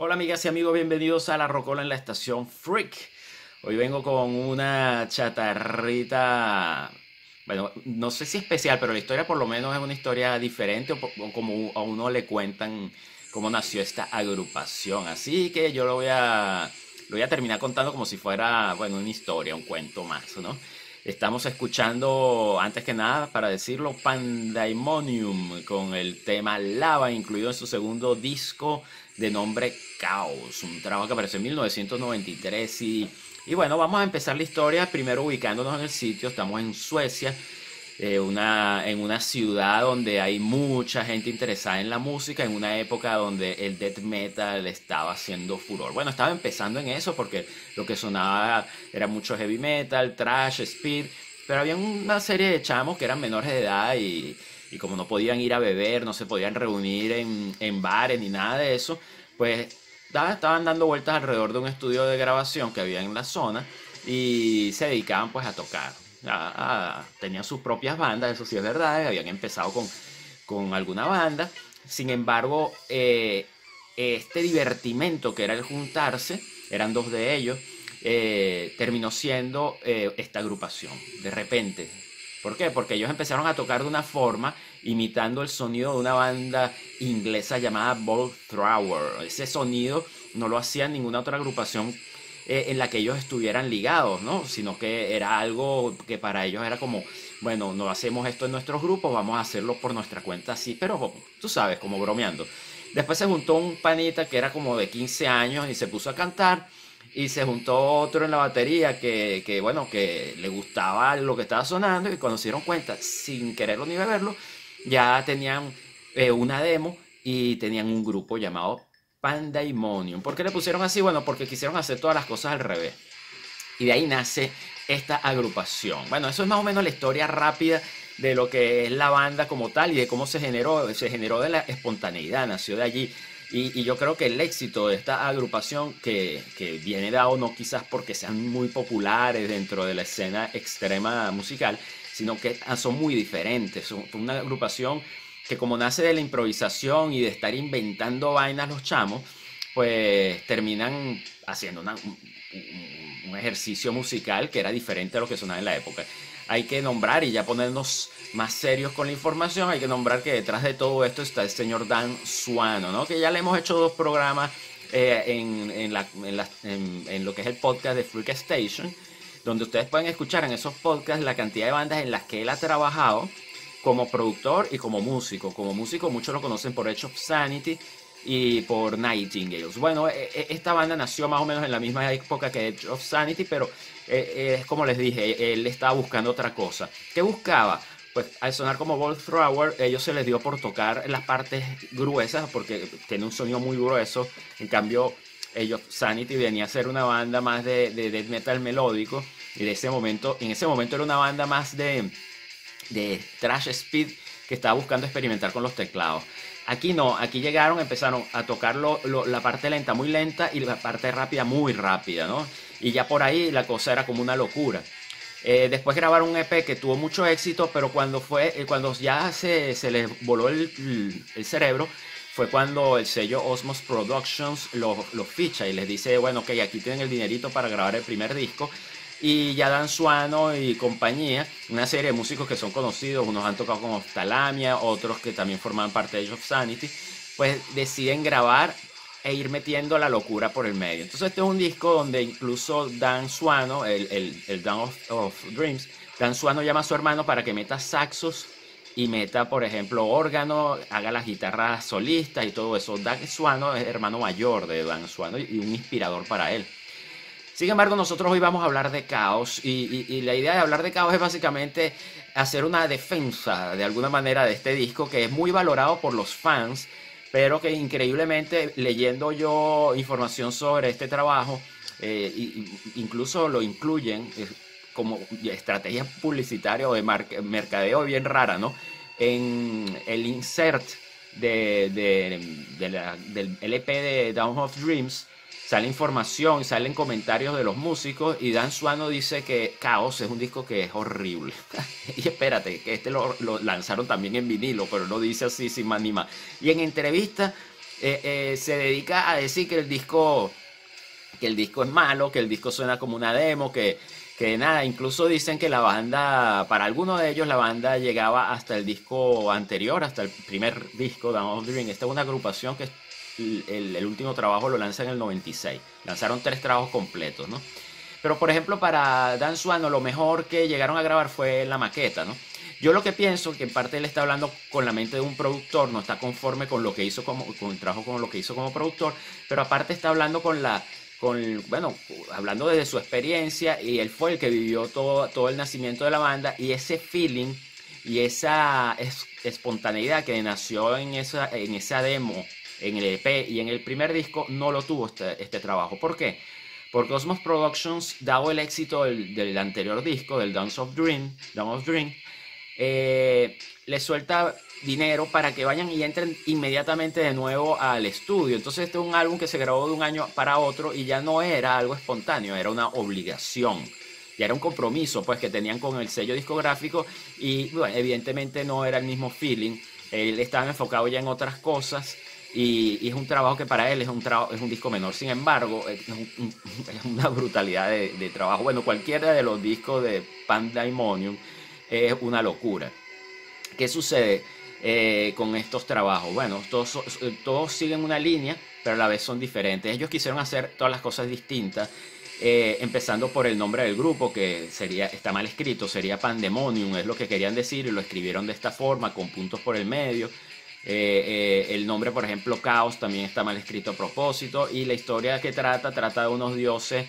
Hola amigas y amigos, bienvenidos a La Rocola en la estación Freak. Hoy vengo con una chatarrita, bueno, no sé si especial, pero la historia por lo menos es una historia diferente o como a uno le cuentan cómo nació esta agrupación. Así que yo lo voy a terminar contando como si fuera, bueno, una historia, un cuento más, ¿no? Estamos escuchando, antes que nada, para decirlo, Pandemonium con el tema Lava, incluido en su segundo disco de nombre Caos, un trabajo que apareció en 1993 y bueno, vamos a empezar la historia primero ubicándonos en el sitio. Estamos en Suecia, en una ciudad donde hay mucha gente interesada en la música, en una época donde el death metal estaba haciendo furor. Bueno, estaba empezando en eso porque lo que sonaba era mucho heavy metal, thrash, speed, pero había una serie de chamos que eran menores de edad y como no podían ir a beber, no se podían reunir en bares ni nada de eso, pues estaban dando vueltas alrededor de un estudio de grabación que había en la zona y se dedicaban pues a tocar. Tenían sus propias bandas, eso sí es verdad, habían empezado con alguna banda. Sin embargo, este divertimento que era el juntarse, eran dos de ellos, terminó siendo esta agrupación, de repente. ¿Por qué? Porque ellos empezaron a tocar de una forma imitando el sonido de una banda inglesa llamada Bolt Thrower. Ese sonido no lo hacía ninguna otra agrupación en la que ellos estuvieran ligados, ¿no? Sino que era algo que para ellos era como, bueno, no hacemos esto en nuestros grupos, vamos a hacerlo por nuestra cuenta así, pero tú sabes, como bromeando. Después se juntó un panita que era como de 15 años y se puso a cantar. Y se juntó otro en la batería bueno, que le gustaba lo que estaba sonando y cuando se dieron cuenta, sin quererlo ni beberlo, ya tenían una demo y tenían un grupo llamado Pandemonium. ¿Por qué le pusieron así? Bueno, porque quisieron hacer todas las cosas al revés. Y de ahí nace esta agrupación. Bueno, eso es más o menos la historia rápida de lo que es la banda como tal y de cómo se generó de la espontaneidad, nació de allí. Y yo creo que el éxito de esta agrupación, que viene dado no quizás porque sean muy populares dentro de la escena extrema musical, sino que son muy diferentes. Son una agrupación que como nace de la improvisación y de estar inventando vainas los chamos, pues terminan haciendo un ejercicio musical que era diferente a lo que sonaba en la época. Hay que nombrar, y ya ponernos más serios con la información, hay que nombrar que detrás de todo esto está el señor Dan Suano, ¿no? Que ya le hemos hecho dos programas en lo que es el podcast de Freak Station, donde ustedes pueden escuchar en esos podcasts la cantidad de bandas en las que él ha trabajado como productor y como músico. Como músico muchos lo conocen por Edge of Sanity y por Nightingales. Bueno, esta banda nació más o menos en la misma época que Edge of Sanity, pero es como les dije, él estaba buscando otra cosa. ¿Qué buscaba? Pues al sonar como Bolt Thrower, ellos se les dio por tocar las partes gruesas porque tiene un sonido muy grueso. En cambio, ellos, Sanity venía a ser una banda más de death metal melódico y en ese momento era una banda más de thrash speed que estaba buscando experimentar con los teclados. Aquí no, aquí llegaron, empezaron a tocar la parte lenta muy lenta y la parte rápida muy rápida, ¿no? Y ya por ahí la cosa era como una locura. Después grabaron un EP que tuvo mucho éxito, pero cuando ya se les voló el cerebro, fue cuando el sello Osmos Productions los ficha y les dice, bueno, ok, aquí tienen el dinerito para grabar el primer disco. Y ya Dan Suano y compañía, una serie de músicos que son conocidos, unos han tocado con Oftalamia, otros que también forman parte de Age of Sanity, pues deciden grabar e ir metiendo la locura por el medio. Entonces este es un disco donde incluso Dan Suano, el Dan of Dreams, Dan Suano llama a su hermano para que meta saxos y meta, por ejemplo, órgano, haga las guitarras solistas y todo eso. Dan Suano es hermano mayor de Dan Suano y un inspirador para él. Sin embargo, nosotros hoy vamos a hablar de Caos y la idea de hablar de Caos es básicamente hacer una defensa de alguna manera de este disco que es muy valorado por los fans, pero que increíblemente leyendo yo información sobre este trabajo, incluso lo incluyen como estrategia publicitaria o de mercadeo bien rara, ¿no? En el insert del LP de Dawn of Dreams sale información, salen comentarios de los músicos y Dan Suano dice que Caos es un disco que es horrible. Y espérate, que lo lanzaron también en vinilo, pero lo dice así sin más ni más. Y en entrevista se dedica a decir que el disco es malo, que el disco suena como una demo, que nada, incluso dicen que la banda, para algunos de ellos la banda llegaba hasta el disco anterior, hasta el primer disco, Down of the Ring. Esta es una agrupación que el último trabajo lo lanza en el 96. Lanzaron 3 trabajos completos, ¿no? Pero por ejemplo para Dan Swan lo mejor que llegaron a grabar fue la maqueta, ¿no? Yo lo que pienso que en parte él está hablando con la mente de un productor, no está conforme con lo que hizo con el trabajo, con lo que hizo como productor, pero aparte está hablando bueno, hablando desde su experiencia, y él fue el que vivió todo el nacimiento de la banda, y ese feeling y esa espontaneidad que nació en esa demo, en el EP y en el primer disco, no lo tuvo este trabajo. ¿Por qué? Porque Cosmos Productions, dado el éxito del anterior disco, del Dawn of Dream, le suelta dinero para que vayan y entren inmediatamente de nuevo al estudio. Entonces este es un álbum que se grabó de un año para otro y ya no era algo espontáneo, era una obligación. Ya era un compromiso pues que tenían con el sello discográfico, y bueno, evidentemente no era el mismo feeling. Él estaba enfocado ya en otras cosas, y es un trabajo que para él es un disco menor. Sin embargo, es una brutalidad de trabajo. Bueno, cualquiera de los discos de Pandemonium es una locura. ¿Qué sucede con estos trabajos? Bueno, todos siguen una línea, pero a la vez son diferentes. Ellos quisieron hacer todas las cosas distintas, empezando por el nombre del grupo, que está mal escrito, sería Pandemonium, es lo que querían decir, y lo escribieron de esta forma, con puntos por el medio. El nombre, por ejemplo, Caos, también está mal escrito a propósito, y la historia que trata de unos dioses,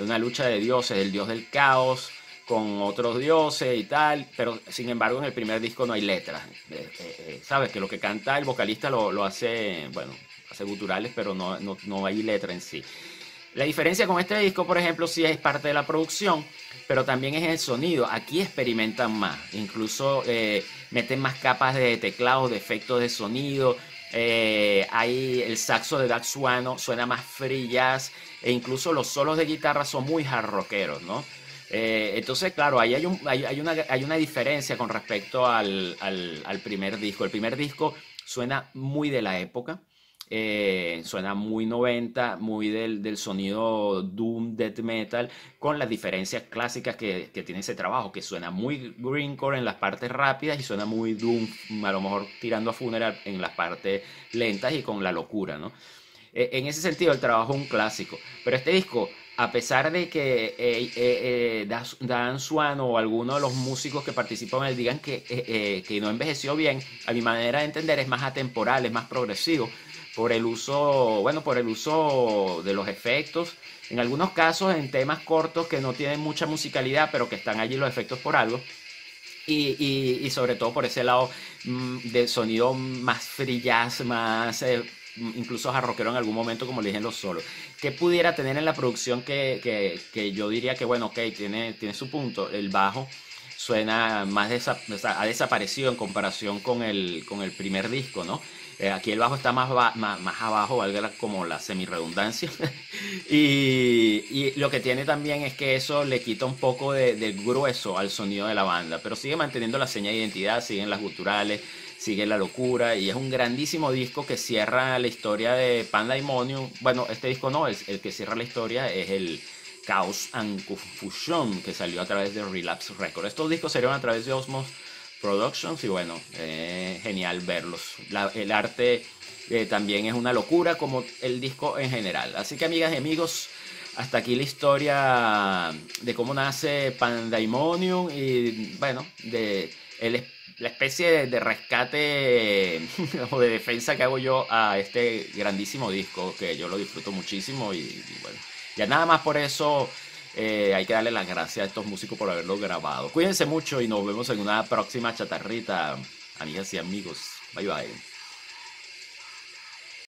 una lucha de dioses, el dios del caos con otros dioses y tal, pero sin embargo en el primer disco no hay letras. Sabes que lo que canta el vocalista lo hace, bueno, hace guturales, pero no hay letra en sí. La diferencia con este disco, por ejemplo, sí es parte de la producción, pero también es el sonido. Aquí experimentan más, incluso meten más capas de teclados, de efectos de sonido. Hay el saxo de Dax Swan suena más free jazz, e incluso los solos de guitarra son muy hard rockeros, ¿no? Entonces, claro, ahí hay una diferencia con respecto al primer disco. El primer disco suena muy de la época, suena muy 90, muy del sonido doom, death metal, con las diferencias clásicas que tiene ese trabajo, que suena muy grindcore en las partes rápidas y suena muy doom, a lo mejor tirando a funeral en las partes lentas y con la locura, ¿no? En ese sentido el trabajo es un clásico, pero este disco, a pesar de que Dan Swan o algunos de los músicos que participan en él digan que no envejeció bien, a mi manera de entender es más atemporal, es más progresivo, por el uso, bueno, por el uso de los efectos, en algunos casos en temas cortos que no tienen mucha musicalidad, pero que están allí los efectos por algo. Y sobre todo por ese lado del sonido más free jazz, más incluso rockero en algún momento, como le dije en los solos. ¿Qué pudiera tener en la producción que yo diría que, bueno, ok, tiene su punto? El bajo suena más ha desaparecido en comparación con el primer disco, ¿no? Aquí el bajo está más abajo, valga como la semi-redundancia. Y lo que tiene también es que eso le quita un poco del grueso al sonido de la banda, pero sigue manteniendo la seña de identidad, siguen las guturales, sigue la locura, y es un grandísimo disco que cierra la historia de Pandemonium. Bueno, este disco no, el que cierra la historia es el Chaos and Confusion, que salió a través de Relapse Records. Estos discos salieron a través de Osmos Productions, y bueno, genial verlos. El arte también es una locura, como el disco en general. Así que, amigas y amigos, hasta aquí la historia de cómo nace Pandemonium, y bueno, la especie de rescate o de defensa que hago yo a este grandísimo disco, que yo lo disfruto muchísimo, y bueno, ya nada más por eso hay que darle las gracias a estos músicos por haberlo grabado. Cuídense mucho y nos vemos en una próxima chatarrita, amigas y amigos. Bye bye.